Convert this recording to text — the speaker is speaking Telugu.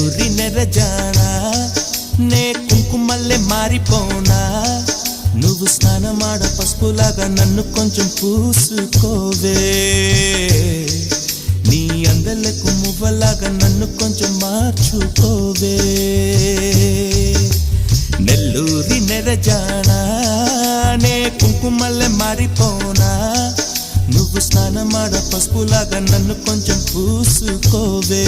నెల్లూరి నెరజానా నే కుంకుమల్లే మారిపోనా నువ్వు స్నానమాడ పసుపులాగా నన్ను కొంచెం పూసుకోవే నీ అందలకు మువ్వలాగా నన్ను కొంచెం మార్చుకోవే నెల్లూరి నెరజానా నే కుంకుమల్లే మారిపోనా నువ్వు స్నానమాడ పసుపులాగా నన్ను కొంచెం పూసుకోవే